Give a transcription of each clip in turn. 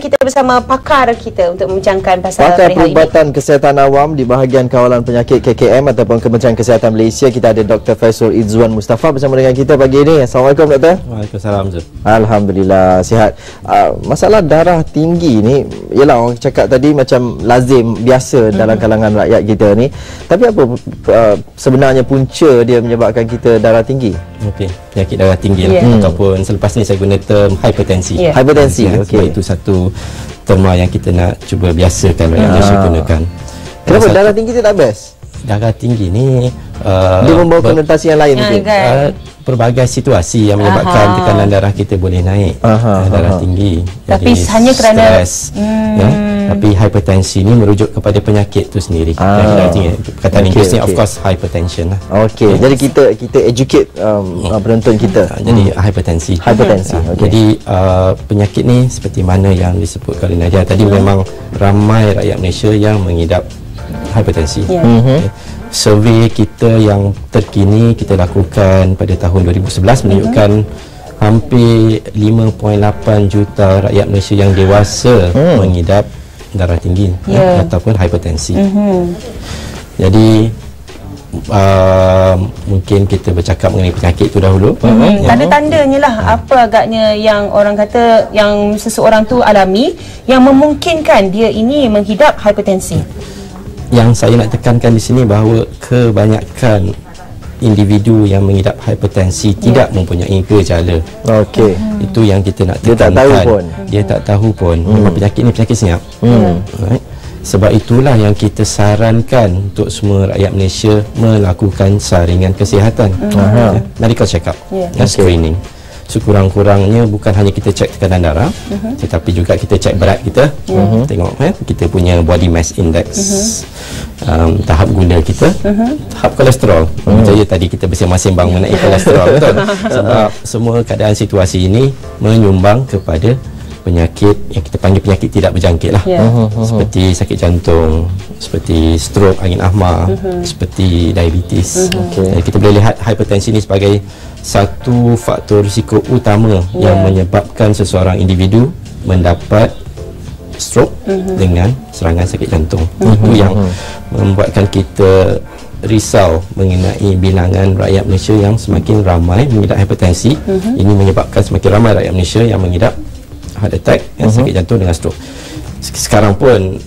kita bersama pakar kita untuk membincangkan pasal Pakar hari ini. Perubatan Kesihatan Awam di bahagian Kawalan Penyakit KKM ataupun Kementerian Kesihatan Malaysia. Kita ada Dr. Faizul Izzwan Mustafa bersama dengan kita pagi ini. Assalamualaikum Doktor. Waalaikumsalam Zul. Alhamdulillah sihat. Masalah darah tinggi ni, ialah orang cakap tadi macam lazim, biasa dalam kalangan rakyat kita ni. Tapi apa sebenarnya punca dia menyebabkan kita darah tinggi? Okey, penyakit darah tinggi lah. Ataupun selepas ni saya guna term hipertensi. Hipertensi, Sebab itu satu terma yang kita nak cuba biasakan rakyat Malaysia gunakan. Kenapa darah tinggi tu tak best? Darah tinggi ni Dia membawa konotasi yang lain mungkin. pelbagai situasi yang menyebabkan tekanan darah kita boleh naik. Darah tinggi. Tapi jadi hanya kerana stres, tapi hipertensi ni merujuk kepada penyakit tu sendiri. Darah tinggi. Perkataan Inggerisnya of course hypertension lah. Okey. Jadi kita educate penonton kita. Jadi hipertensi. Jadi penyakit ni seperti mana yang disebut oleh Nadia tadi, memang ramai rakyat Malaysia yang mengidap hipertensi. Survey kita yang terkini kita lakukan pada tahun 2011 menunjukkan hampir 5.8 juta rakyat Malaysia yang dewasa mengidap darah tinggi ataupun hipertensi. Jadi mungkin kita bercakap mengenai penyakit itu dahulu. Tanda-tandanya lah apa agaknya yang orang kata yang seseorang tu alami yang memungkinkan dia ini menghidap hipertensi. Yang saya nak tekankan di sini bahawa kebanyakan individu yang mengidap hipertensi tidak mempunyai gejala. Okey. Itu yang kita nak Dia tak tekankan. tahu pun. Dia tak tahu pun. Memang penyakit ni penyakit senyap. Right? Sebab itulah yang kita sarankan untuk semua rakyat Malaysia melakukan saringan kesihatan. Medical check-up dan screening. Sekurang-kurangnya bukan hanya kita cek tekanan darah, tetapi juga kita cek berat kita. Tengok kita punya body mass index, tahap gula kita, tahap kolesterol. Percaya tadi kita bersembang-sembang mengenai kolesterol, betul? Sebab semua keadaan situasi ini menyumbang kepada penyakit yang kita panggil penyakit tidak berjangkit lah. Seperti sakit jantung, seperti stroke, angin ahma, seperti diabetes. Jadi kita boleh lihat hipertensi ini sebagai satu faktor risiko utama yang menyebabkan seseorang individu mendapat stroke dengan serangan sakit jantung. Itu yang membuatkan kita risau mengenai bilangan rakyat Malaysia yang semakin ramai mengidap hipertensi. Ini menyebabkan semakin ramai rakyat Malaysia yang mengidap heart attack, sakit jantung dengan stroke. Sekarang pun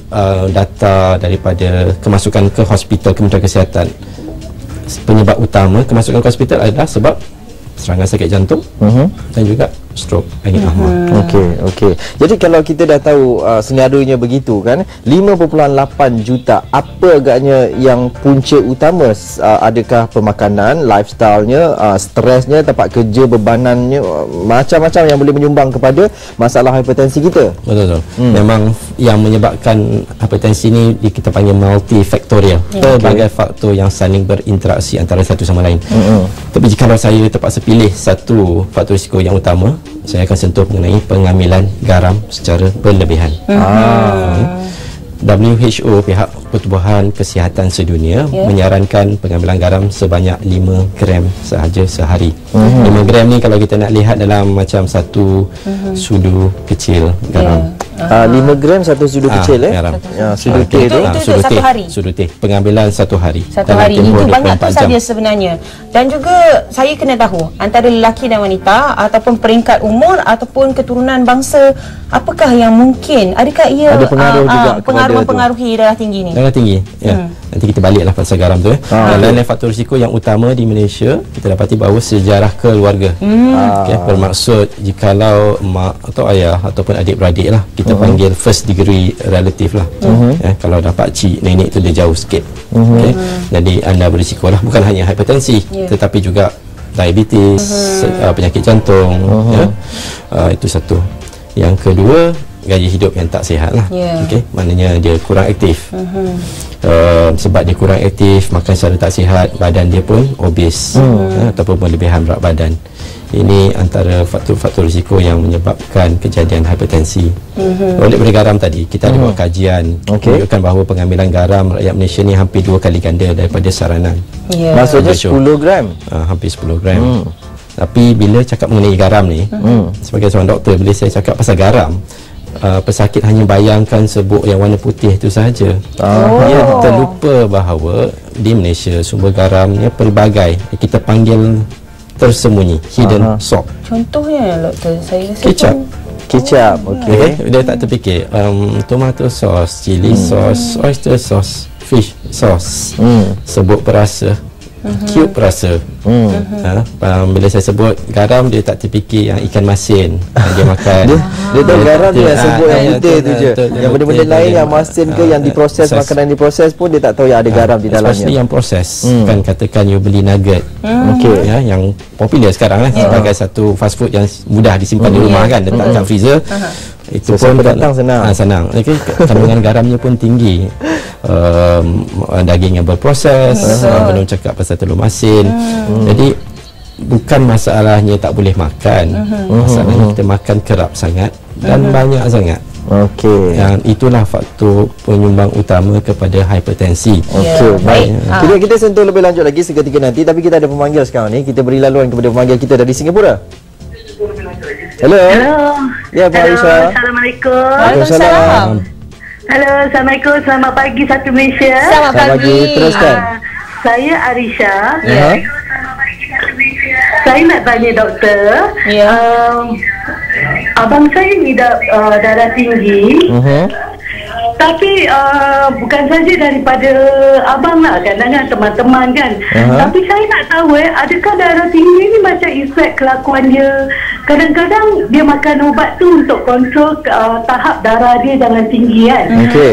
data daripada kemasukan ke hospital Kementerian Kesihatan, penyebab utama kemasukan ke hospital adalah sebab serangan sakit jantung dan juga stroke, angin ahma. Okey. Jadi kalau kita dah tahu senarionya begitu kan, 5.8 juta, apa agaknya yang punca utama? Adakah pemakanan, lifestyle-nya, stresnya, tempat kerja, bebanannya, macam-macam yang boleh menyumbang kepada masalah hipertensi kita? Betul. Memang yang menyebabkan hipertensi ni kita panggil multifaktorial. Pelbagai faktor yang saling berinteraksi antara satu sama lain. Tapi jika saya terpaksa pilih satu faktor risiko yang utama, saya akan sentuh mengenai pengambilan garam secara berlebihan. WHO, pihak Pertubuhan Kesihatan Sedunia, menyarankan pengambilan garam sebanyak 5 gram sahaja sehari. 5 gram ni kalau kita nak lihat dalam macam satu sudu kecil garam. 5 gram satu sudu kecil garam. Sudu teh tu. Itu satu hari. Sudu teh. Pengambilan satu hari. Satu hari itu banyak tu saja sebenarnya. Dan juga saya kena tahu antara lelaki dan wanita ataupun peringkat umur ataupun keturunan bangsa, apakah yang mungkin, adakah ia ada pengaruh juga mempengaruhi darah tinggi ni? Darah tinggi. Nanti kita baliklah pasal garam tu. Lain-lain faktor risiko yang utama di Malaysia, kita dapati bahawa sejarah keluarga. Bermaksud jikalau mak atau ayah ataupun adik-beradik lah, kita panggil first degree relative lah. Kalau dah pakcik, nenek tu dia jauh sikit. Jadi anda berisiko lah, bukan hanya hipertensi, tetapi juga diabetes, penyakit jantung. Itu satu. Yang kedua, gaya hidup yang tak sihat lah. Maknanya dia kurang aktif. Sebab dia kurang aktif, makan secara tak sihat, badan dia pun obes ataupun berlebihan berat badan. Ini antara faktor-faktor risiko yang menyebabkan kejadian hipertensi. Oleh garam tadi, kita ada buat kajian menunjukkan bahawa pengambilan garam rakyat Malaysia ni hampir 2 kali ganda daripada saranan. Maksudnya 10 gram? Hampir 10 gram. Tapi bila cakap mengenai garam ni, sebagai seorang doktor, bila saya cakap pasal garam, pesakit hanya bayangkan serbuk yang warna putih itu sahaja. Dia terlupa bahawa di Malaysia sumber garamnya pelbagai. Kita panggil tersembunyi, hidden salt. Contohnya doktor, saya rasa Kicap. Kicap, okey. Dia tak terfikir. Tomato sauce, chili sauce, oyster sauce, fish sauce, serbuk perasa, cube perasa. Bila saya sebut garam, dia tak terfikir yang ikan masin dia makan. Dia tahu garam dia yang sebut yang putih tu je. Yang benda-benda lain yang masin ke yang diproses, makanan diproses pun dia tak tahu yang ada garam di dalamnya. Especially yang proses. Kan katakan you beli nugget. Yang popular sekarang sebagai satu fast food yang mudah disimpan di rumah kan, letak kat freezer. Itu pun datang senang. Okay, kandungan garamnya pun tinggi. Daging yang berproses, belum cakap pasal telur masin. Jadi bukan masalahnya tak boleh makan, masalahnya kita makan kerap sangat dan banyak sangat. Okey. Dan itulah faktor penyumbang utama kepada hipertensi. Okey, baik. Kita sentuh lebih lanjut lagi seketika nanti, tapi kita ada pemanggil sekarang ni. Kita beri laluan kepada pemanggil kita dari Singapura. Hello. Ya, Pak Aisyah. Assalamualaikum. Waalaikumsalam. Halo, Assalamualaikum. Selamat pagi satu Malaysia. Selamat pagi. Teruskan. Saya Arisha. Ya. Saya nak tanya doktor. Abang saya ni darah tinggi. Tapi bukan saja daripada abang lah, kadang-kadang teman-teman kan. Tapi saya nak tahu adakah darah tinggi ni macam efek kelakuan dia. Kadang-kadang dia makan ubat tu untuk kontrol tahap darah dia jangan tinggi kan.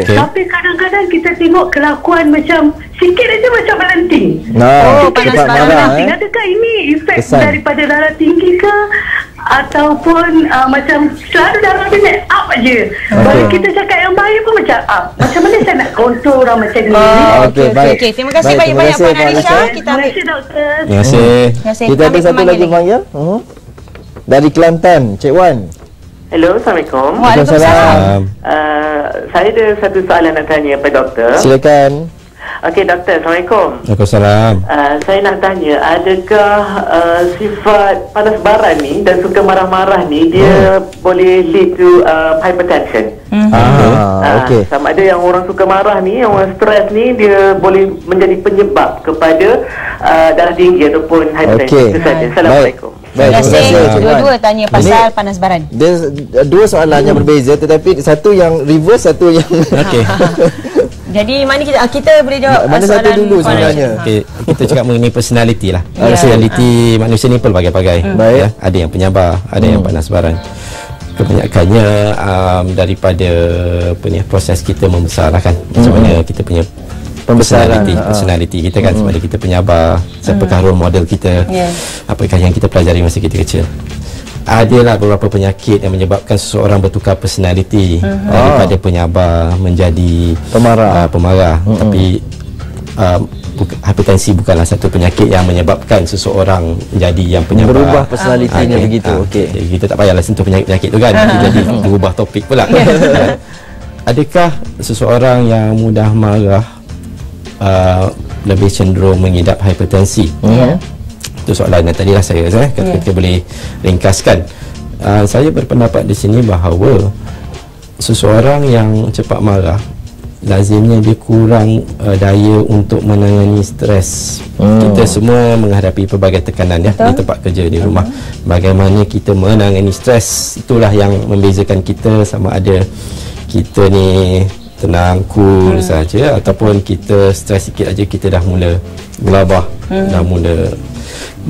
Tapi kadang-kadang kita tengok kelakuan macam sikit aja macam melenting. Panas marah. Adakah ini efek daripada darah tinggi ke? Ataupun macam selalu darah dia naik up aje. Kalau kita cakap yang baik pun macam up. Macam mana saya nak kontrol orang macam ni? Okey, baik. Terima kasih banyak-banyak Puan Arisha. Terima kasih doktor. Terima kasih. Kita ada satu lagi pemanggil. Dari Kelantan, Cik Wan. Hello, Assalamualaikum. Waalaikumsalam. Saya ada satu soalan nak tanya kepada doktor. Silakan. Okey, doktor. Assalamualaikum. Waalaikumsalam. Saya nak tanya, adakah sifat panas baran ni dan suka marah-marah ni dia boleh lead to hypertension? Okey. Sama ada yang orang suka marah ni, yang orang stres ni, dia boleh menjadi penyebab kepada darah tinggi ataupun hypertension. Itu saja. Assalamualaikum. Terima kasih. Dua-dua tanya pasal panas baran. Dia dua soalan yang berbeza, tetapi satu yang reverse, satu yang Okey. Jadi mana kita boleh jawab mana satu dulu Puan sebenarnya? Okay, kita cakap mengenai personality lah. Personality manusia ni pelbagai-bagai. Baik. Ada yang penyabar, ada yang panas baran. Kebanyakannya daripada proses kita membesar lah kan. Macam mana kita punya personality kita kan, sama ada kita penyabar, siapakah role model kita, apakah yang kita pelajari masa kita kecil. Adalah beberapa penyakit yang menyebabkan seseorang bertukar personality daripada penyabar menjadi pemarah. Tapi hipertensi bukanlah satu penyakit yang menyebabkan seseorang menjadi yang penyabar, berubah personality-nya begitu. Jadi kita tak payahlah sentuh penyakit tu kan. Jadi berubah topik pula. Adakah seseorang yang mudah marah lebih cenderung mengidap hipertensi? Itu soalan yang tadilah saya kita boleh ringkaskan. Saya berpendapat di sini bahawa seseorang yang cepat marah lazimnya dia kurang daya untuk menangani stres. Kita semua menghadapi pelbagai tekanan di tempat kerja, di rumah. Bagaimana kita menangani stres, itulah yang membezakan kita, sama ada kita ni tenang, cool saja, ataupun kita stres sikit aja kita dah mula gelabah, dah mula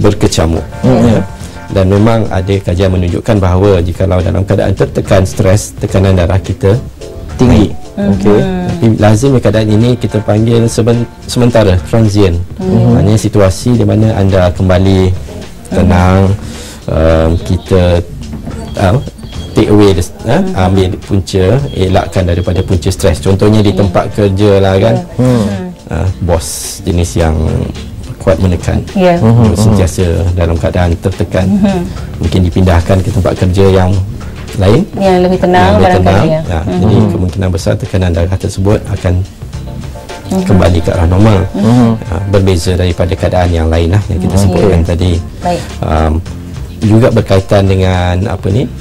berkecamuk. Dan memang ada kajian menunjukkan bahawa jikalau dalam keadaan tertekan, stres, tekanan darah kita tinggi. Tapi lazim keadaan ini kita panggil sementara, transient. Maknanya situasi di mana anda kembali tenang, kita take away ambil punca, elakkan daripada punca stres. Contohnya di tempat kerja lah kan, bos jenis yang kuat menekan, sentiasa dalam keadaan tertekan, mungkin dipindahkan ke tempat kerja yang lain yang lebih tenang, jadi kemungkinan besar tekanan darah tersebut akan kembali ke arah normal. Berbeza daripada keadaan yang lain lah yang kita sebutkan tadi. juga berkaitan dengan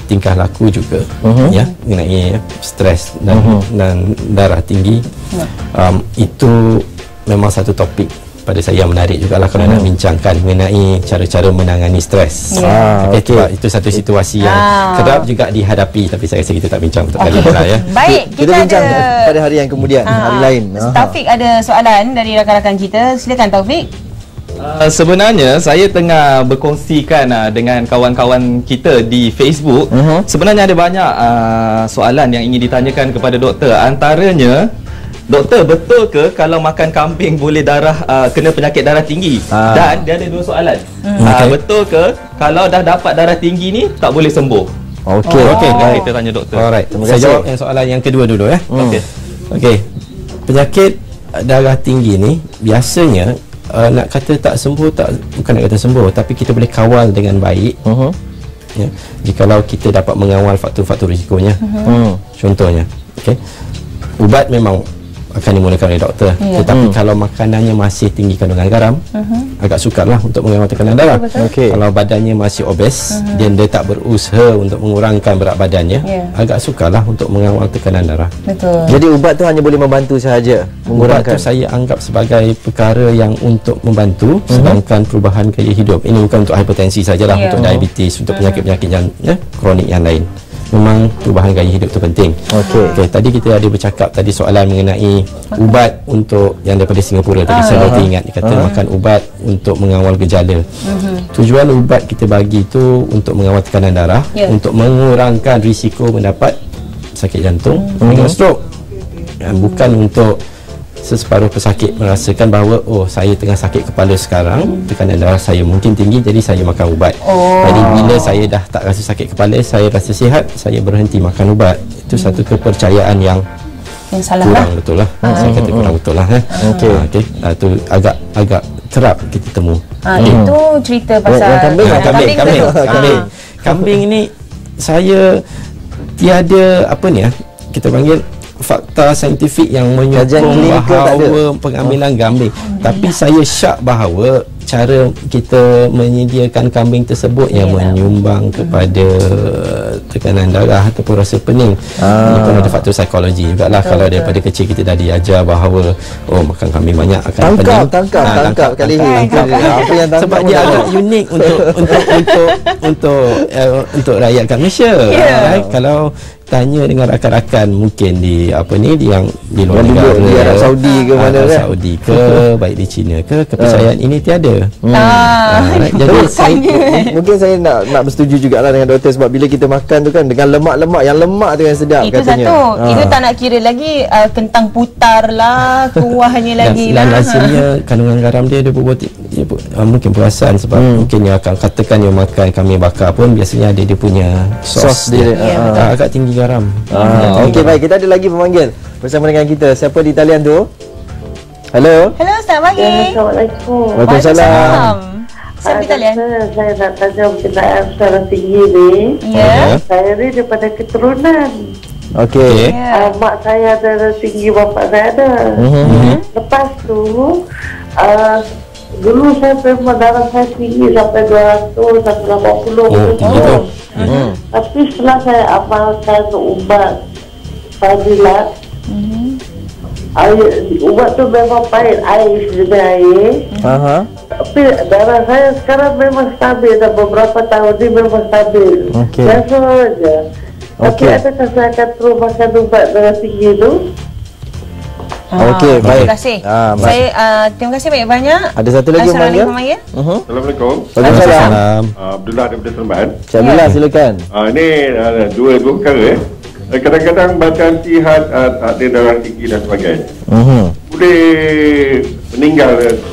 tingkah laku juga, ya, mengenai stres dan darah tinggi. Itu memang satu topik pada saya yang menarik jugalah kalau nak bincangkan mengenai cara-cara menangani stres. Itu satu situasi yang kerap juga dihadapi, tapi saya rasa kita tak bincang untuk kali ini lah, ya. Baik, kita bincang pada hari yang kemudian, hari lain. Taufik ada soalan dari rakan-rakan kita. Silakan Taufik. Sebenarnya saya tengah berkongsikan dengan kawan-kawan kita di Facebook. Sebenarnya ada banyak soalan yang ingin ditanyakan kepada doktor. Antaranya, doktor, betul ke kalau makan kambing boleh kena penyakit darah tinggi? Dan dia ada dua soalan. Betul ke kalau dah dapat darah tinggi ni tak boleh sembuh? Okey, kita tanya doktor. Alright, saya jawab yang soalan yang kedua dulu, ya. Okey. Penyakit darah tinggi ni biasanya nak kata tak sembuh, bukan nak kata sembuh, tapi kita boleh kawal dengan baik. Ya, jikalau kita dapat mengawal faktor-faktor risikonya. Contohnya, ubat memang akan dimulakan oleh doktor, tetapi kalau makanannya masih tinggi kandungan garam, agak sukarlah untuk mengawal tekanan darah. Kalau badannya masih obes, dia tak berusaha untuk mengurangkan berat badannya, agak sukarlah untuk mengawal tekanan darah. Jadi ubat tu hanya boleh membantu sahaja mengurangkan. Ubat tu saya anggap sebagai perkara yang untuk membantu, sedangkan perubahan gaya hidup ini bukan untuk hipertensi sajalah, untuk diabetes, untuk penyakit-penyakit yang kronik yang lain. Memang perubahan gaya hidup tu penting. Tadi kita ada bercakap tadi soalan mengenai ubat untuk yang daripada Singapura tadi. Saya baru ingat dia kata makan ubat untuk mengawal gejala. Tujuan ubat kita bagi tu untuk mengawal tekanan darah, untuk mengurangkan risiko mendapat sakit jantung dengan stroke. Bukan untuk separuh pesakit merasakan bahawa saya tengah sakit kepala sekarang, tekanan darah saya mungkin tinggi, jadi saya makan ubat. Jadi bila saya dah tak rasa sakit kepala, saya rasa sihat, saya berhenti makan ubat. Itu satu kepercayaan yang salah kurang betul lah. Saya kata kurang betul lah. Itu agak kerap kita temu. Itu cerita pasal kambing ni saya tiada kita panggil fakta saintifik yang menyokong bahawa pengambilan kambing, tapi saya syak bahawa cara kita menyediakan kambing tersebut yang menyumbang kepada tekanan darah ataupun rasa pening. Ini pun ada faktor psikologi jugalah. Kalau daripada kecil kita dah diajar bahawa makan kambing banyak akan pening. Tangkap kali ini. Sebab dia agak unik untuk rakyat kat Malaysia. Kalau tanya dengan rakan-rakan mungkin di di luar negara, di Arab Saudi ke mana Arab Saudi ke baik di China ke, kepercayaan ini tiada. Jadi mungkin saya nak bersetuju jugalah dengan doktor, sebab bila kita makan tu kan dengan lemak-lemak yang lemak tu yang sedap itu katanya. Itu tak nak kira lagi kentang putar lah, kuahnya lagi dan hasilnya kandungan garam dia mungkin perasan sebab mungkin yang akan katakan yang makan kambing bakar pun biasanya ada dia punya sos dia. Agak tinggi garam. Okey, baik, kita ada lagi pemanggil bersama dengan kita. Siapa di talian tu? Halo, selamat pagi. Assalamualaikum. Waalaikumsalam. Siapa di talian? Saya nak tanya berkenaan darah tinggi ni. Saya ni daripada keturunan. Okey. Mak saya ada darah tinggi, bapak saya ada. Lepas tu dulu saya memang darah saya tinggi sampai 200 sampai 80. Tapi setelah saya amalkan ubat Fadilat, ubat tu memang pahit, air sejenis air. Tapi darah saya sekarang memang stabil, dah beberapa tahun ni memang stabil. Biasa saja. Tapi adakah saya akan terus makan ubat darah tinggi tu? Okey, baik. Terima kasih. Terima kasih banyak-banyak. Ada satu lagi pemanggil. Assalamualaikum. Waalaikumsalam. Abdullah daripada Seremban. Abdullah, silakan. Ini dua perkara. Kadang-kadang bacaan sihat tak ada darah tinggi dan sebagainya. Boleh meninggal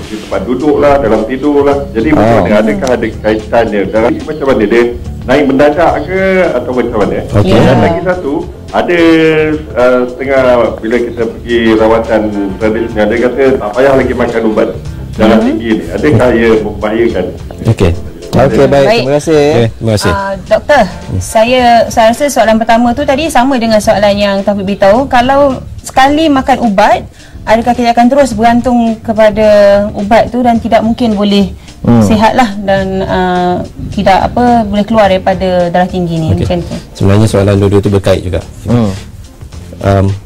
di tempat duduk lah, dalam tidur lah. Jadi macam mana? Adakah ada kaitannya? Darah tinggi macam mana? Dia naik mendadak ke atau macam mana? Dan lagi satu, ada setengah bila kita pergi rawatan tradisional, dia kata tak payah lagi makan ubat darah tinggi ni. Adakah ia membahayakan? Okey, baik. Terima kasih. Terima kasih. Doktor, saya rasa soalan pertama tu tadi sama dengan soalan yang Taufik beritahu. Kalau sekali makan ubat, adakah kita akan terus bergantung kepada ubat tu dan tidak mungkin boleh sihatlah dan tidak boleh keluar daripada darah tinggi ni macam tu. Sebenarnya soalan dua-dua tu berkait juga.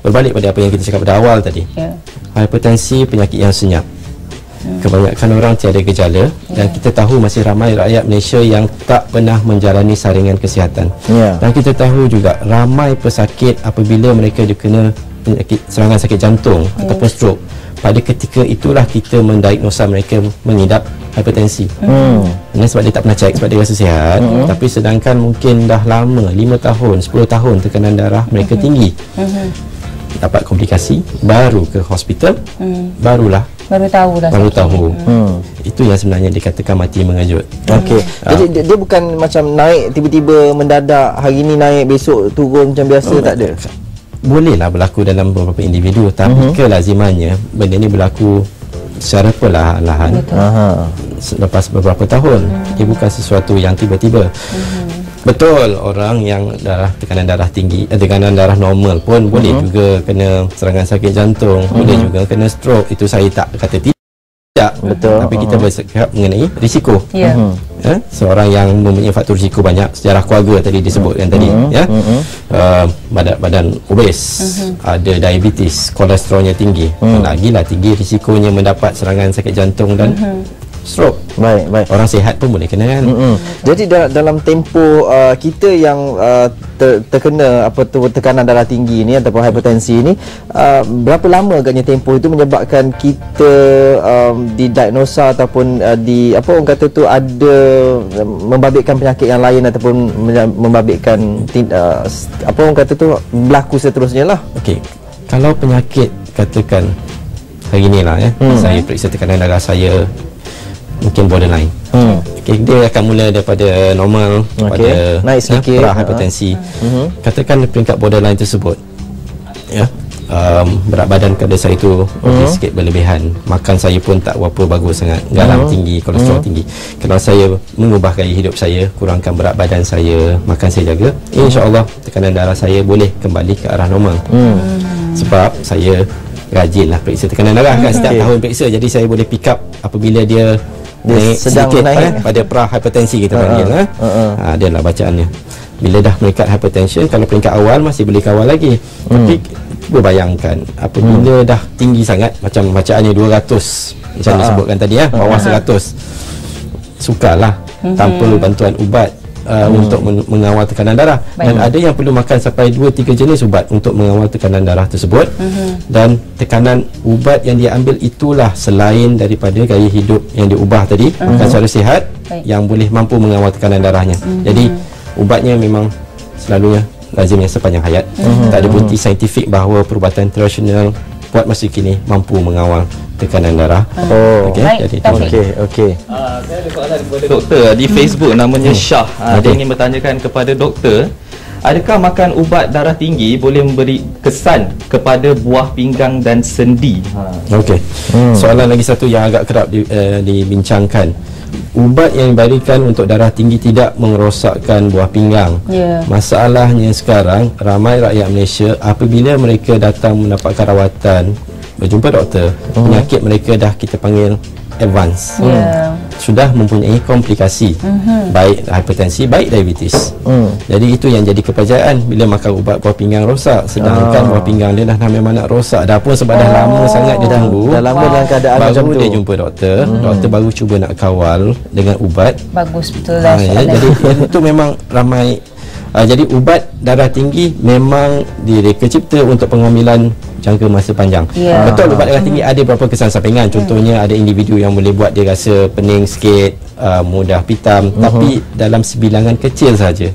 Berbalik pada apa yang kita cakap pada awal tadi. Hipertensi penyakit yang senyap. Kebanyakan orang tiada gejala dan kita tahu masih ramai rakyat Malaysia yang tak pernah menjalani saringan kesihatan. Dan kita tahu juga ramai pesakit apabila mereka dikena serangan sakit jantung ataupun stroke, pada ketika itulah kita mendiagnosa mereka mengidap hipertensi. Sebab dia tak pernah cek, sebab dia rasa sihat, tapi sedangkan mungkin dah lama 5 tahun, 10 tahun tekanan darah mereka tinggi, dapat komplikasi, baru ke hospital, baru tahu. Itu yang sebenarnya dikatakan mati mengejut. Okey. Jadi dia bukan macam naik tiba-tiba mendadak, hari ni naik besok turun macam biasa, tak ada. Bolehlah berlaku dalam beberapa individu, tapi kelazimannya benda ni berlaku secara perlahan-lahan selepas beberapa tahun. Dia bukan sesuatu yang tiba-tiba. Betul, orang yang tekanan darah tinggi, tekanan darah normal pun boleh juga kena serangan sakit jantung, boleh juga kena stroke. Itu saya tak kata tidak. Betul. Tapi kita bercakap mengenai risiko. Seorang yang mempunyai faktor risiko banyak, sejarah keluarga tadi disebutkan tadi, badan obes, ada diabetes, kolesterolnya tinggi, lagilah tinggi risikonya mendapat serangan sakit jantung dan stroke. Baik. Orang sihat pun boleh kena kan. Jadi dalam tempoh kita yang terkena tekanan darah tinggi ni ataupun hipertensi ni, berapa lama agaknya tempoh itu menyebabkan kita didiagnosa ataupun orang kata tu ada membabitkan penyakit yang lain ataupun membabitkan orang kata tu berlaku seterusnya lah. Okey. Kalau penyakit, katakan hari ni lah saya periksa tekanan darah saya mungkin borderline. Dia akan mula daripada normal pada naik sedikit hipertensi. Katakan peringkat borderline tersebut, berat badan kadar saya itu sikit berlebihan, makan saya pun tak berapa bagus sangat, garam tinggi, kolesterol tinggi. Kalau saya mengubah gaya hidup saya, kurangkan berat badan saya, makan saya jaga, insya-Allah tekanan darah saya boleh kembali ke arah normal. Sebab saya rajinlah periksa tekanan darah kan, setiap tahun periksa, jadi saya boleh pick up apabila dia naik sedikit pada pra-hipertensi kita panggil. Adalah bacaannya. Bila dah meningkat hypertension, kalau peringkat awal masih boleh kawal lagi. Tapi berbayangkan apabila dah tinggi sangat, macam bacaannya 200 macam disebutkan tadi, bawah 100, sukarlah tanpa bantuan ubat untuk mengawal tekanan darah. Dan ada yang perlu makan sampai 2-3 jenis ubat untuk mengawal tekanan darah tersebut. Dan tekanan ubat yang dia ambil itulah selain daripada gaya hidup yang diubah tadi, makan secara sihat, yang boleh mampu mengawal tekanan darahnya. Jadi ubatnya memang selalunya lazimnya sepanjang hayat. Tak ada bukti saintifik bahawa perubatan tradisional buat masa kini mampu mengawal tekanan darah. Okey. Saya ada soalan kepada doktor di Facebook, namanya Syah. Dia ingin bertanyakan kepada doktor, adakah makan ubat darah tinggi boleh memberi kesan kepada buah pinggang dan sendi? Soalan lagi satu yang agak kerap dibincangkan. Ubat yang diberikan untuk darah tinggi tidak merosakkan buah pinggang. Masalahnya sekarang ramai rakyat Malaysia apabila mereka datang mendapatkan rawatan, berjumpa doktor, penyakit mereka dah kita panggil advance, sudah mempunyai komplikasi, baik hipertensi, baik diabetes. Jadi itu yang jadi kepercayaan bila makan ubat buah pinggang rosak, sedangkan buah pinggang dia dah memang nak rosak dah pun, sebab dah lama sangat dia tunggu, dah lama dalam keadaan macam tu, dia jumpa doktor, doktor baru cuba nak kawal dengan ubat. Bagus betul lah. Jadi itu memang ramai. Jadi ubat darah tinggi memang direka cipta untuk pengambilan jangka masa panjang. Betul, ubat darah tinggi ada beberapa kesan sampingan. Contohnya ada individu yang boleh buat dia rasa pening sikit, mudah pitam, tapi dalam sebilangan kecil saja.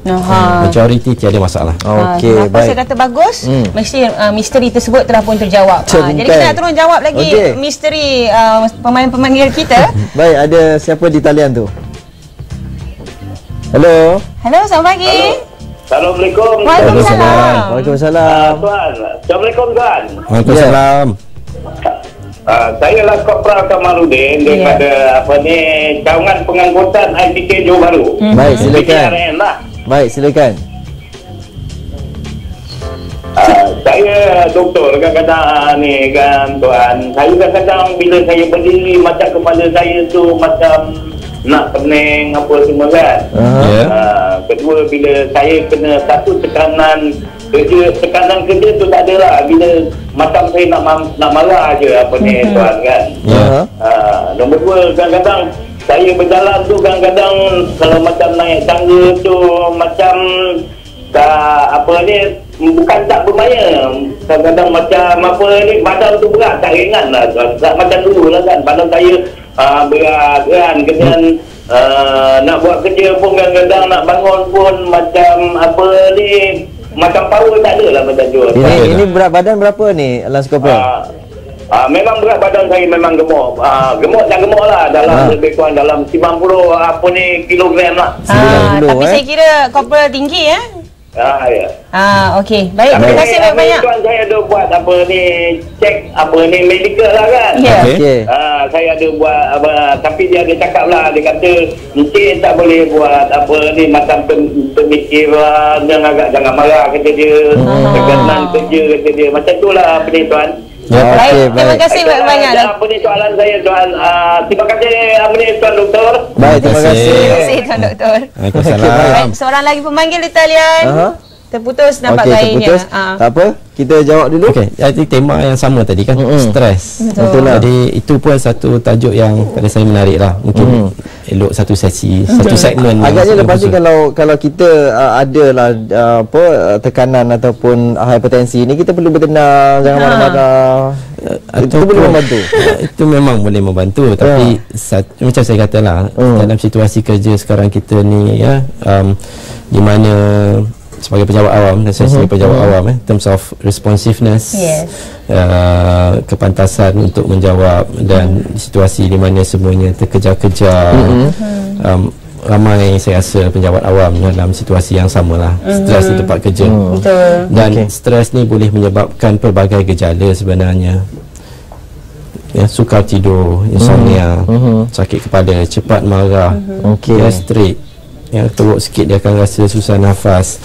Majoriti tiada masalah. Kenapa saya kata bagus? Mesti misteri tersebut telah pun terjawab. Jadi kita nak terus jawab lagi misteri pemain-pemanggil kita. Baik, ada siapa di talian tu? Halo, selamat pagi. Assalamualaikum. Waalaikumsalam. Tuan, Assalamualaikum tuan. Waalaikumsalam. Saya lah Kopral Kamarudin daripada cawangan pengangkutan IPK Johor Bahru. Baik, silakan. Baik, silakan. Saya doktor kadang-kadang ni kan tuan. Saya kadang-kadang bila saya berdiri macam kepala saya tu macam nak pening apa semua kan. Kedua bila saya kena satu tekanan kerja tu tak ada lah. Bila macam saya nak marah je apa ni tuan kan. Nombor dua kadang-kadang saya berjalan tu kadang-kadang kalau macam naik tangga tu macam apa ni bukan tak bermaya, kadang-kadang macam apa ni badan tu berat tak ringan lah tuan. Tak macam dulu lah kan badan saya berat kan. Kemudian nak buat kerja pun kadang-kadang nak bangun pun macam apa ni macam power tak ada lah macam tu. Ini berat badan berapa ni Lance Corporal? Memang berat badan saya memang gemuk. Gemuk tak gemuk lah dalam lebih kurang dalam 90 apa ni kilogram lah. 90 tapi saya kira Corporal tinggi ya. Ya. Okey. Baik, terima kasih banyak-banyak. Tuan saya ada buat apa ni cek apa ni medical lah kan. Ya. Saya ada buat apa, tapi dia ada cakap lah, dia kata Encik tak boleh buat apa ni macam pemikiran yang agak jangan marah kata dia. Tekanan kerja kata dia. Macam tu lah apa ni tuan. Baik, terima kasih banyak-banyak. Apa ni soalan saya tuan. Terima kasih apa ni tuan doktor. Baik, terima kasih. Terima kasih tuan doktor. Baik, seorang lagi pemanggil di talian. Terputus nampak lainnya. Tak apa, kita jawab dulu. Jadi tema yang sama tadi kan, stres. Betul lah. Jadi itu pun satu tajuk yang pada saya menarik lah. Mungkin elok satu sesi, satu segmen. Agaknya lepas ni kalau kita ada lah tekanan ataupun hipertensi ni, kita perlu bertenang, jangan marah-marah. Itu boleh membantu. Itu memang boleh membantu. Tapi macam saya katalah, dalam situasi kerja sekarang kita ni ya, di mana sebagai pejabat awam dan saya sebagai pejabat awam terms of responsiveness, kepantasan untuk menjawab dan situasi di mana semuanya terkejar-kejar, ramai saya rasa pejabat awam dalam situasi yang samalah, stres di tempat kerja. Dan stres ni boleh menyebabkan pelbagai gejala sebenarnya. Sukar tidur, insomnia, sakit kepala, cepat marah, gastrik, yang teruk sikit dia akan rasa susah nafas,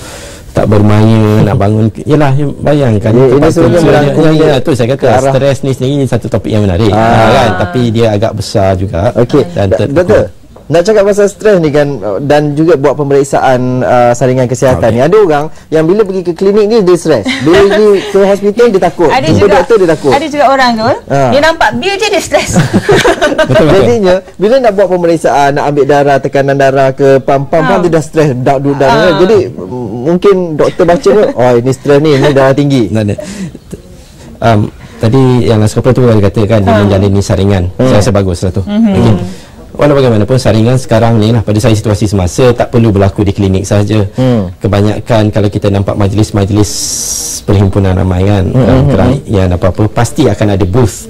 tak bermaya, nak bangun. Yalah, bayangkan ini sebenarnya tu saya kata stres ni sendiri satu topik yang menarik kan, tapi dia agak besar juga. Dan doktor, nak cakap pasal stres ni kan, dan juga buat pemeriksaan saringan kesihatan ni, ada orang yang bila pergi ke klinik ni dia stres, bila pergi ke hospital dia takut, jumpa doktor dia takut. Ada juga orang tu dia nampak bil je dia stres. Jadinya bila nak buat pemeriksaan, nak ambil darah, tekanan darah ke pam dia dah stres, jadi mungkin doktor baca tu, oh ini stres ni darah tinggi. Tadi yang Lance Corporal tu dia kata kan, dia menjalani saringan. Saya rasa bagus lah tu. Walau bagaimanapun saringan sekarang ni lah, pada saya situasi semasa tak perlu berlaku di klinik sahaja. Kebanyakan kalau kita nampak majlis-majlis perhimpunan ramai kan, kerajaan apa-apa, pasti akan ada booth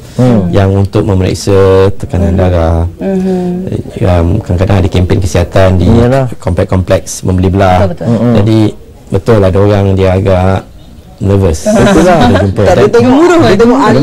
yang untuk memeriksa tekanan darah. Kadang-kadang ada kempen kesihatan di kompleks-kompleks membeli belah. Jadi betul ada orang dia agak nervous. Betul lah. Tak tengok murah, dia tengok alat.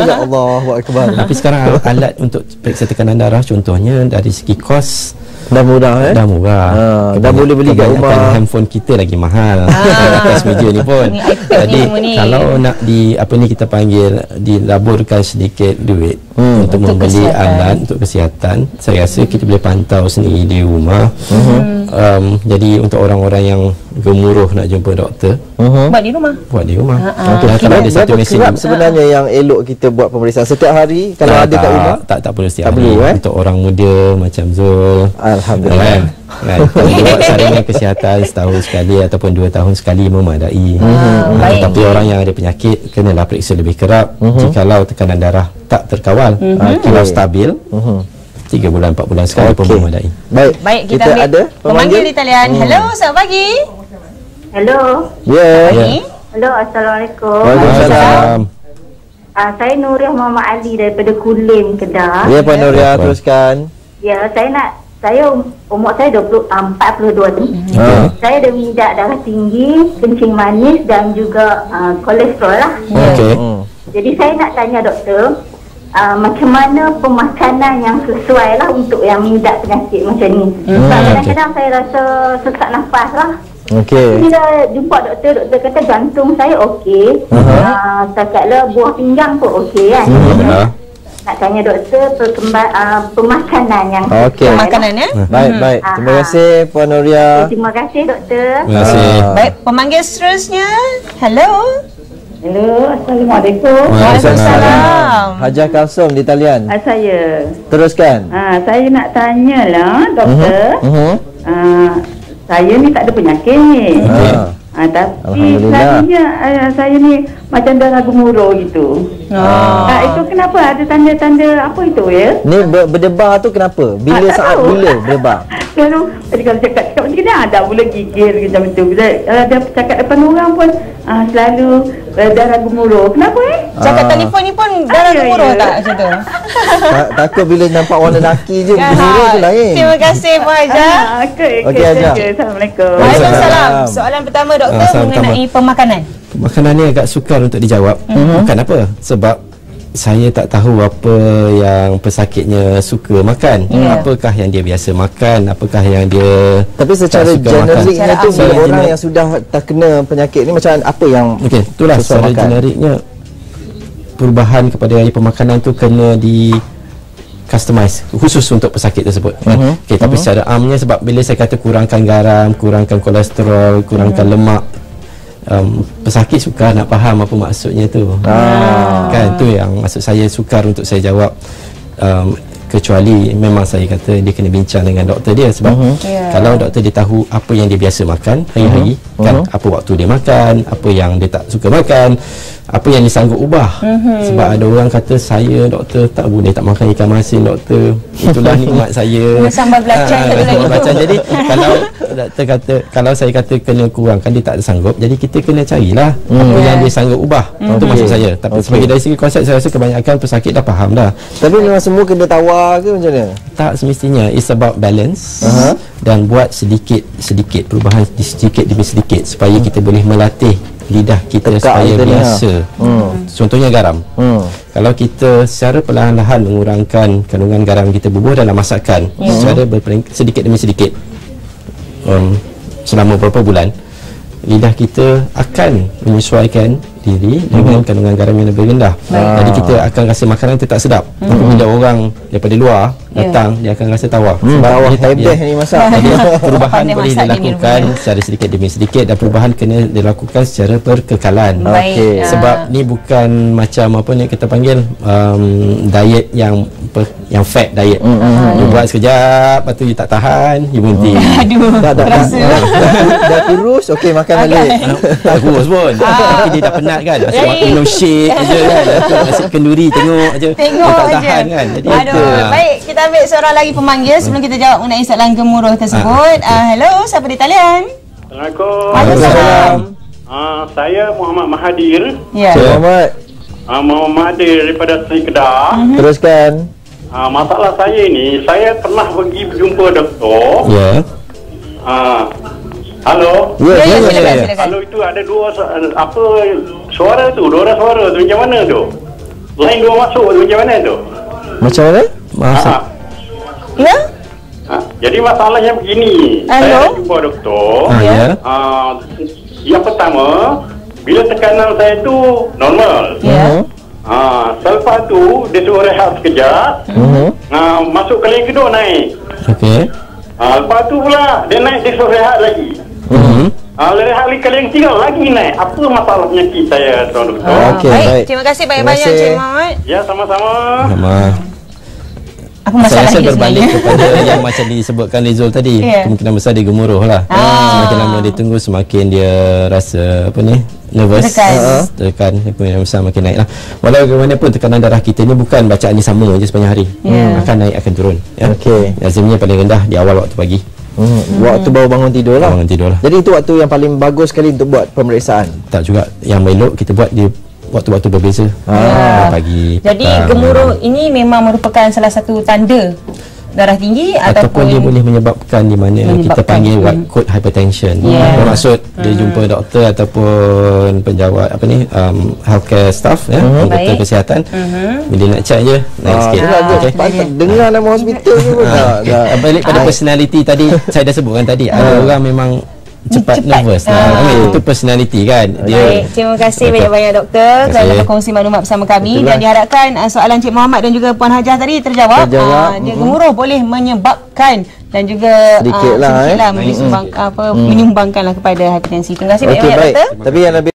Ya Allah, Akbar. Tapi sekarang alat untuk periksa tekanan darah contohnya dari segi kos dah murah dah murah. Dah boleh beli kat rumah. Handphone kita lagi mahal atas meja ni pun. Jadi kalau nak kita panggil dilaburkan sedikit duit untuk membeli alat untuk kesihatan, saya rasa kita boleh pantau sendiri di rumah. Jadi untuk orang-orang yang gemuruh nak jumpa doktor, buat di rumah. Kalau ada satu mesin sebenarnya yang elok kita buat pemeriksaan setiap hari kalau ada kat rumah, tak perlu setiap hari. Untuk orang muda macam Zul, alhamdulillah, buat saringan kesihatan setahun sekali ataupun 2 tahun sekali memadai. Tapi orang yang ada penyakit kenalah periksa lebih kerap. Jikalau tekanan darah tak terkawal, kalau stabil, 3 bulan 4 bulan sekali pun memadai. Baik, kita ada pemanggil di talian. Hello, selamat pagi. Hello. Hello, Assalamualaikum. Waalaikumsalam. Saya Nuriah Muhammad Ali daripada Kulim, Kedah. Ya, Puan Nuriah, teruskan. Ya, umur saya 42 tu. Saya ada minyak darah tinggi, kencing manis dan juga kolesterol lah. Jadi saya nak tanya doktor, macam mana pemakanan yang sesuai lah untuk yang minyak penyakit macam ni. Kadang-kadang saya rasa sesak nafas lah. Okey. Bila jumpa doktor kata jantung saya okey. Setakat buah pinggang pun okey kan. Nak tanya doktor pemakanan yang okey. Pemakanan ya. Baik. Terima kasih Puan Nuria. Terima kasih doktor. Terima kasih. Baik, pemanggil seterusnya. Hello. Hello, Assalamualaikum. Waalaikumsalam. Hajah Kalsum di talian. Saya. Teruskan. Saya nak tanyalah doktor. Saya ni tak ada penyakit. Tapi selalunya saya ni macam darah gemuruh gitu. Itu kenapa? Ada tanda-tanda apa itu ya? Ni berdebar tu kenapa? Bila berdebar? Kalau cakap macam ni ada pula gigil macam tu. Bila dia cakap depan orang pun selalu darah gemuruh. Kenapa Cakap telefon ni pun darah gemuruh tak macam tu? Takut bila nampak orang lelaki je gemuruh tu lain. Terima kasih Puan Hajah. Okey, Hajah. Assalamualaikum. Waalaikumsalam. Soalan pertama doktor mengenai pemakanan. Makanan ni agak sukar untuk dijawab. Bukan apa? Sebab saya tak tahu apa yang pesakitnya suka makan. Apakah yang dia biasa makan, apakah yang dia tapi secara generiknya tu bila orang yang sudah terkena penyakit ni macam apa yang itulah secara generiknya perubahan kepada pemakanan tu kena di customize khusus untuk pesakit tersebut. Tapi secara amnya sebab bila saya kata kurangkan garam, kurangkan kolesterol, kurangkan lemak, pesakit sukar nak faham apa maksudnya tu. Kan tu yang maksud saya sukar untuk saya jawab, kecuali memang saya kata dia kena bincang dengan doktor dia sebab kalau doktor dia tahu apa yang dia biasa makan hari-hari, kan apa waktu dia makan, apa yang dia tak suka makan, apa yang dia sanggup ubah. Sebab ada orang kata saya doktor tak boleh tak makan ikan masin doktor, itulah nikmat saya sambal belacan jadi kalau doktor kata, kalau saya kata kena kurangkan, dia tak sanggup, jadi kita kena carilah apa yang dia sanggup ubah. Itu maksud saya. Tapi sebagai dari segi konsep saya rasa kebanyakan pesakit dah faham dah. Tapi memang semua kena tawar ke macam mana? Tak semestinya. It's about balance. Dan buat sedikit perubahan sedikit demi sedikit supaya kita boleh melatih lidah kita supaya biasa. Contohnya garam. Kalau kita secara perlahan-lahan mengurangkan kandungan garam kita bubuh dalam masakan secara sedikit demi sedikit, selama beberapa bulan, lidah kita akan menyesuaikan diri dengan kandungan garam yang lebih rendah. Jadi kita akan rasa makanan itu tak sedap. Tapi bila orang daripada luar datang, dia akan rasa tawar. Sebab hebeh ni masak. Jadi perubahan boleh dilakukan secara sedikit demi sedikit dan perubahan kena dilakukan secara berkekalan. Sebab ni bukan macam apa ni kita panggil diet yang fat diet. You buat sekejap, lepas tu you tak tahan, you berhenti. Dah kurus, okey makan balik. Tak kurus pun. Tapi dia dah penat kan, asyik minum shake je kan, asyik kenduri tengok je, tak tahan kan. Jadi baik, kita ambil seorang lagi pemanggil sebelum kita jawab mengenai soalan gemuruh tersebut. Hello, siapa di talian? Assalamualaikum. Waalaikumsalam. Saya Muhammad Mahathir. Muhammad. Muhammad Mahathir daripada Seri Kedah. Teruskan. Masalah saya ni, saya pernah pergi berjumpa doktor. Halo. Silakan. Kalau itu ada dua suara tu, dua suara tu macam mana tu? Lain dua masuk tu macam mana tu? Macam mana? Jadi masalahnya begini. Saya jumpa doktor. Yang pertama, bila tekanan saya tu normal. Selepas tu dia suruh rehat sekejap. Masuk kali yang kedua naik. Lepas tu pula dia naik, dia suruh rehat lagi. Rehat kali yang tiga lagi naik. Apa masalah penyakit saya, tuan doktor? Baik, terima kasih banyak-banyak Encik Muhammad. Ya, sama-sama. Apa masalah saya berbalik kepada yang macam disebutkan Rizul tadi. Kemungkinan besar dia gemuruh lah. Semakin lama dia tunggu, semakin dia rasa apa ni, nervous, tekan, kemungkinan besar makin naik lah. Walau bagaimanapun tekanan darah kita ni bukan bacaan ni sama je sepanjang hari. Akan naik, akan turun. Lazimnya paling rendah di awal waktu pagi. Waktu baru bangun tidur lah. Jadi itu waktu yang paling bagus sekali untuk buat pemeriksaan. Tak juga. Yang elok kita buat di waktu-waktu berbeza. Pagi, jadi gemuruh ini memang merupakan salah satu tanda darah tinggi ataupun dia boleh menyebabkan di mana kita panggil white coat hypertension. Bermaksud dia jumpa doktor ataupun penjawat apa ni, healthcare staff doktor kesihatan, bila nak check je naik sikit. Dengar nama hospital tu pun balik pada personality tadi saya dah sebutkan tadi. Ada orang memang cepat nervous. Itu personality kan. Baik, terima kasih banyak-banyak doktor kerana berkongsi maklumat bersama kami. Dan diharapkan soalan Cik Muhammad dan juga Puan Hajah tadi terjawab. Dia gemuruh boleh menyebabkan dan juga sedikitlah menyumbangkanlah kepada hipertensi. Terima kasih banyak-banyak doktor. Tapi yang lebih